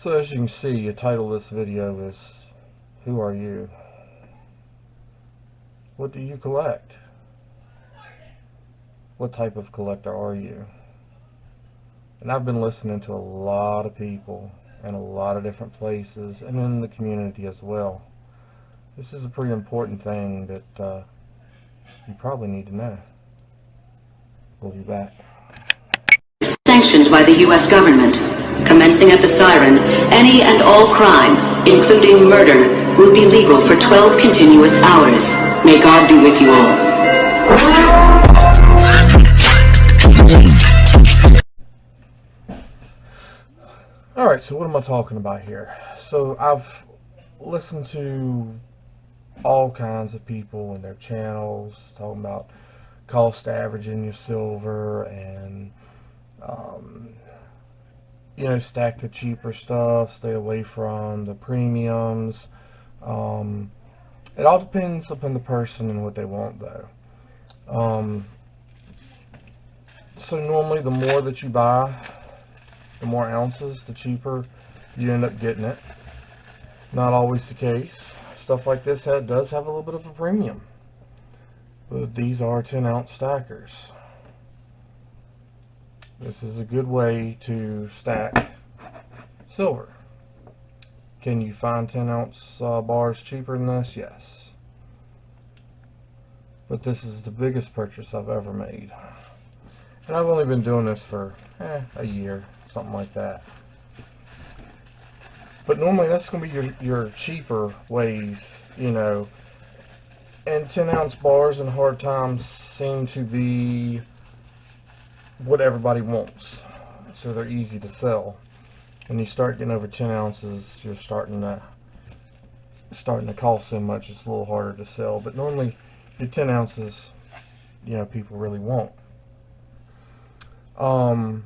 So as you can see, the title of this video is, Who Are You? What do you collect? What type of collector are you? And I've been listening to a lot of people in a lot of different places and in the community as well. This is a pretty important thing that you probably need to know. We'll be back. Sanctioned by the U.S. government. Commencing at the siren, any and all crime, including murder, will be legal for 12 continuous hours. May God be with you all. Alright, so what am I talking about here? So I've listened to all kinds of people and their channels talking about cost averaging your silver and you know, stack the cheaper stuff, stay away from the premiums. It all depends upon the person and what they want, though. So normally the more that you buy, the more ounces, the cheaper you end up getting it. Not always the case. Stuff like this does have a little bit of a premium. But these are 10-ounce stackers. This is a good way to stack silver. Can you find 10-ounce bars cheaper than this? Yes. But this is the biggest purchase I've ever made. And I've only been doing this for a year, something like that. But normally that's going to be your cheaper ways, you know. And 10-ounce bars in hard times seem to be what everybody wants, so they're easy to sell. When you start getting over 10 ounces, you're starting to cost so much it's a little harder to sell. But normally your 10 ounces, you know, people really want. Are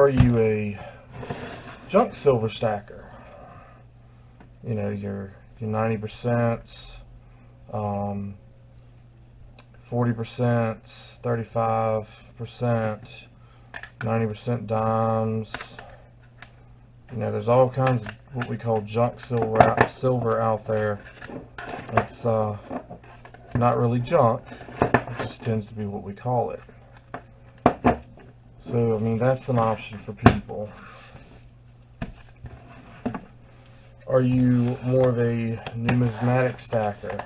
you a junk silver stacker? You know, your 90%, 40%, 35%, 90% dimes. You know, there's all kinds of what we call junk silver out there. It's not really junk, it just tends to be what we call it. So, I mean, that's an option for people. Are you more of a numismatic stacker?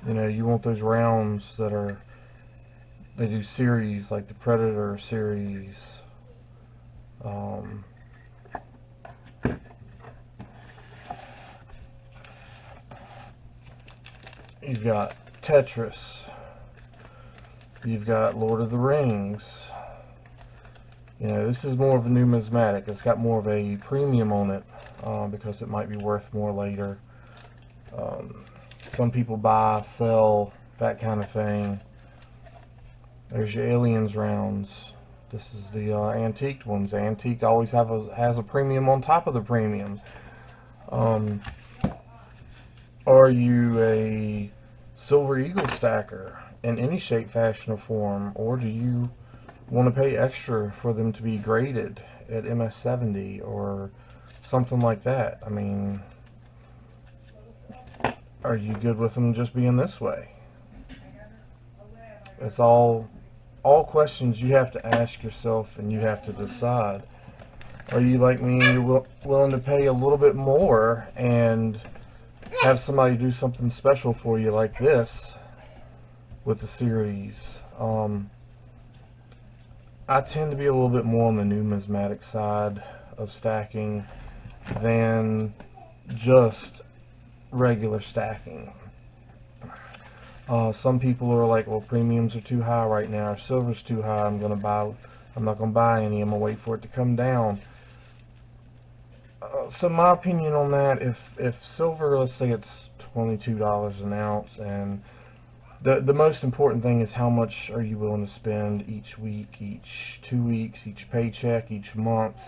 You know, you want those rounds that they do series like the Predator series. You've got Tetris. You've got Lord of the Rings. You know, this is more of a numismatic. It's got more of a premium on it because it might be worth more later. Some people buy, sell, that kind of thing. There's your Aliens rounds. This is the antiqued ones. The antique always has a premium on top of the premium. Are you a Silver Eagle stacker in any shape, fashion, or form, or do you want to pay extra for them to be graded at MS70 or something like that? I mean, are you good with them just being this way? It's all questions you have to ask yourself and you have to decide. Are you like me and you're willing to pay a little bit more and have somebody do something special for you like this with the series? I tend to be a little bit more on the numismatic side of stacking than just regular stacking. Some people are like, well, premiums are too high right now, or silver's too high, I'm not gonna buy any, I'm gonna wait for it to come down. So my opinion on that, if silver, let's say it's $22 an ounce, and the most important thing is how much are you willing to spend each week, each 2 weeks, each paycheck, each month.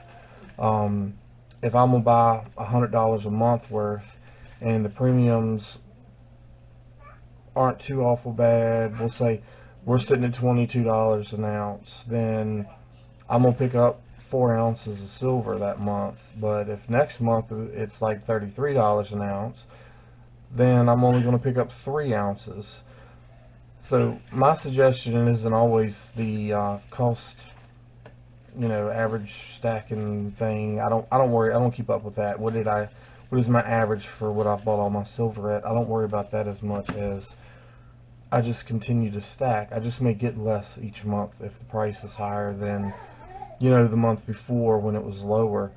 If I'm gonna buy $100 a month worth and the premiums aren't too awful bad, we'll say we're sitting at $22 an ounce, then I'm gonna pick up 4 ounces of silver that month. But if next month it's like $33 an ounce, then I'm only gonna pick up 3 ounces. So my suggestion isn't always the cost, average stacking thing. I don't worry. I don't keep up with that. What is my average for what I've bought all my silver at? I don't worry about that as much as I just continue to stack. I just may get less each month if the price is higher than, the month before when it was lower.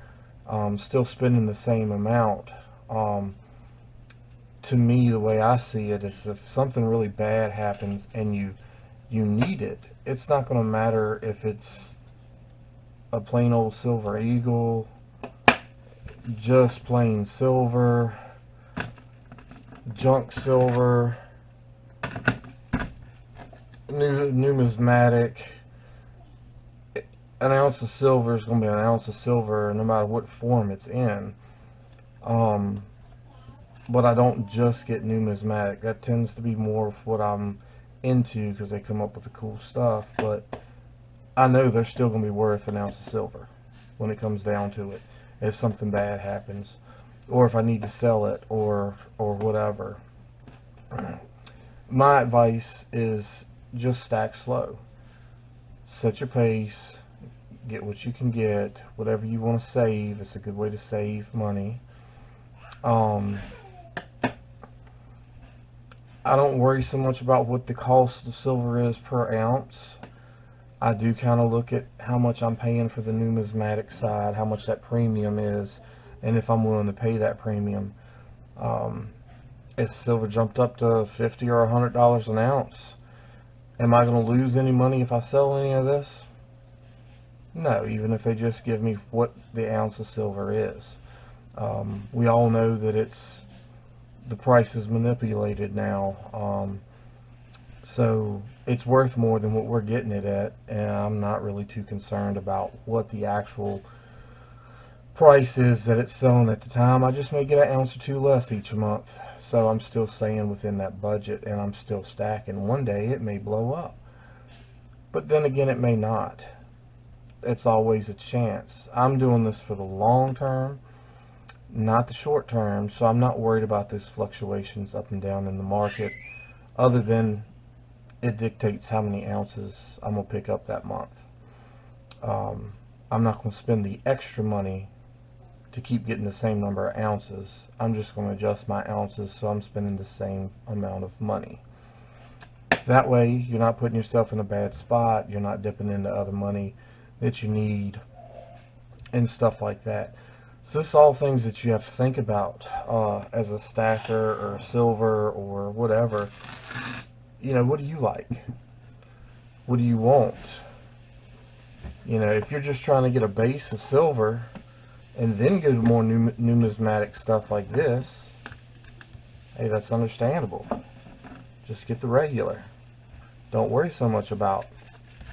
Still spending the same amount. To me, the way I see it is if something really bad happens and you need it, it's not going to matter if it's a plain old silver eagle, just plain silver, junk silver, numismatic. An ounce of silver is going to be an ounce of silver no matter what form it's in. But I don't just get numismatic. That tends to be more of what I'm into because they come up with the cool stuff. But I know they're still going to be worth an ounce of silver when it comes down to it, if something bad happens, or if I need to sell it, or whatever. My advice is just stack slow. Set your pace. Get what you can get. Whatever you want to save. It's a good way to save money. I don't worry so much about what the cost of silver is per ounce. I do kind of look at how much I'm paying for the numismatic side, how much that premium is, and if I'm willing to pay that premium. If silver jumped up to $50 or $100 an ounce, am I going to lose any money if I sell any of this? No, even if they just give me what the ounce of silver is. We all know that the price is manipulated now, so it's worth more than what we're getting it at, and I'm not really too concerned about what the actual price is that it's selling at the time. I just may get an ounce or two less each month, so I'm still staying within that budget, and I'm still stacking. One day it may blow up, but then again it may not. It's always a chance. I'm doing this for the long term, not the short term, so I'm not worried about those fluctuations up and down in the market, other than it dictates how many ounces I'm going to pick up that month. I'm not going to spend the extra money to keep getting the same number of ounces. I'm just going to adjust my ounces so I'm spending the same amount of money. That way you're not putting yourself in a bad spot, you're not dipping into other money that you need and stuff like that. So this is all things that you have to think about as a stacker or a silver or whatever. What do you like? What do you want? If you're just trying to get a base of silver and then go to more numismatic stuff like this, hey, that's understandable. Just get the regular. Don't worry so much about,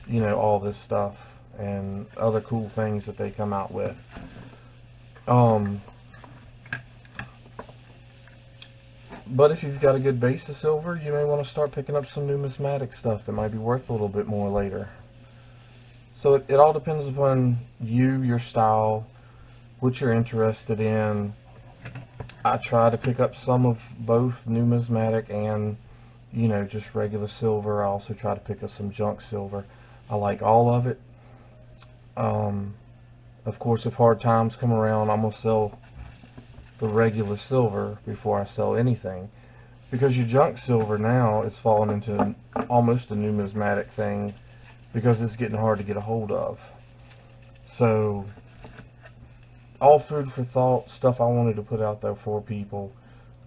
all this stuff and other cool things that they come out with. But if you've got a good base of silver, you may want to start picking up some numismatic stuff that might be worth a little bit more later. So it all depends upon you, your style, what you're interested in. I try to pick up some of both numismatic and, just regular silver. I also try to pick up some junk silver. I like all of it. Of course, if hard times come around, I'm going to sell the regular silver before I sell anything, because your junk silver now is falling into almost a numismatic thing because it's getting hard to get a hold of. So all food for thought, stuff I wanted to put out there for people.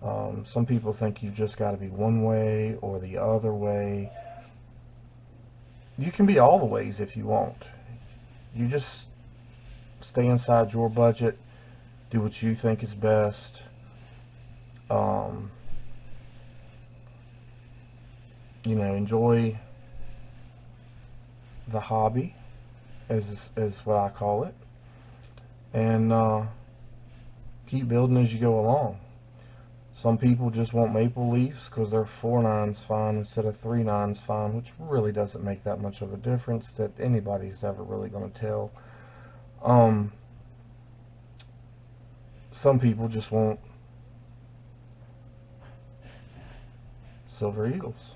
Some people think you've just got to be one way or the other way. You can be all the ways if you want. You just stay inside your budget, do what you think is best. Enjoy the hobby, is what I call it, and keep building as you go along. Some people just want maple leaves because they're 4/9 fine instead of 3/9 fine, which really doesn't make that much of a difference that anybody's ever really going to tell. Some people just want silver eagles.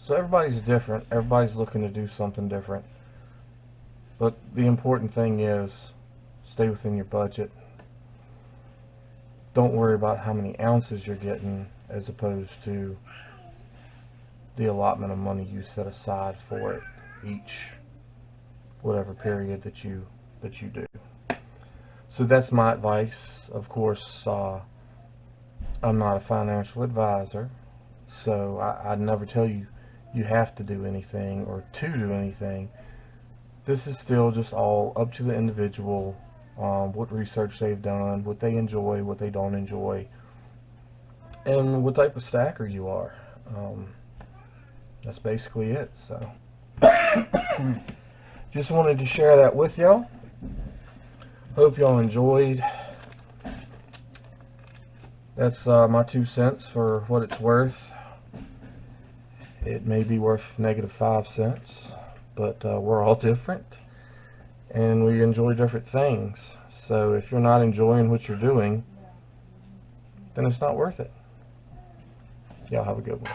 So everybody's different. Everybody's looking to do something different. But the important thing is stay within your budget. Don't worry about how many ounces you're getting as opposed to the allotment of money you set aside for it each whatever period that you do. So that's my advice. Of course, I'm not a financial advisor, so I'd never tell you you have to do anything or to do anything. This is still just all up to the individual, what research they've done, what they enjoy, what they don't enjoy, and what type of stacker you are. That's basically it. So just wanted to share that with y'all. Hope y'all enjoyed. That's my 2 cents for what it's worth. It may be worth -5 cents, but we're all different and we enjoy different things. So if you're not enjoying what you're doing, then it's not worth it. Y'all have a good one.